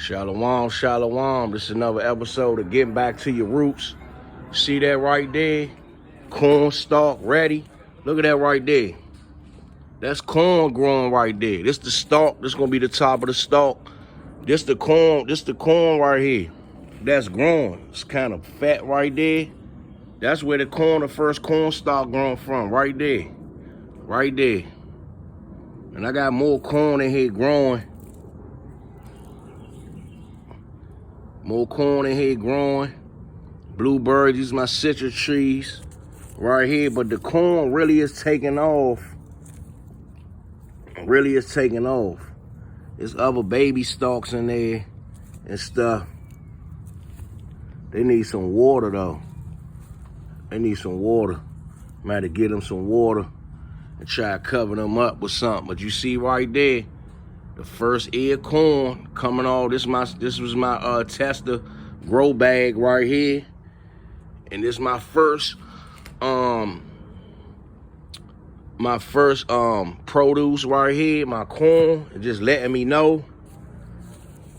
Shalom, shalom. This is another episode of Getting Back to Your Roots. See that right there? Corn stalk ready. Look at that right there. That's corn growing right there. This the stalk. This gonna be the top of the stalk. This the corn right here. That's growing. It's kind of fat right there. That's where the first corn stalk growing from. Right there. Right there. And I got more corn in here growing. More corn in here growing. Blueberries, these are my citrus trees right here. But the corn really is taking off. Really is taking off. There's other baby stalks in there and stuff. They need some water though. They need some water. I'm gonna have to get them some water and try to cover them up with something. But you see right there, the first ear corn coming off. This was my tester grow bag right here. And this is my first produce right here, my corn. And just letting me know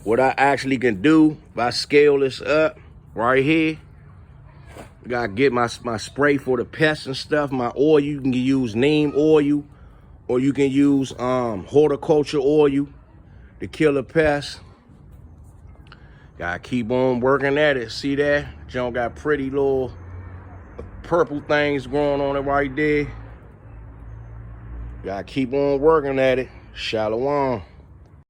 what I actually can do if I scale this up right here. Gotta get my spray for the pests and stuff. My oil, you can use neem oil, or you can use horticulture oil to kill the pests. Gotta keep on working at it. See that? John got pretty little purple things growing on it right there. Gotta keep on working at it. Shalom.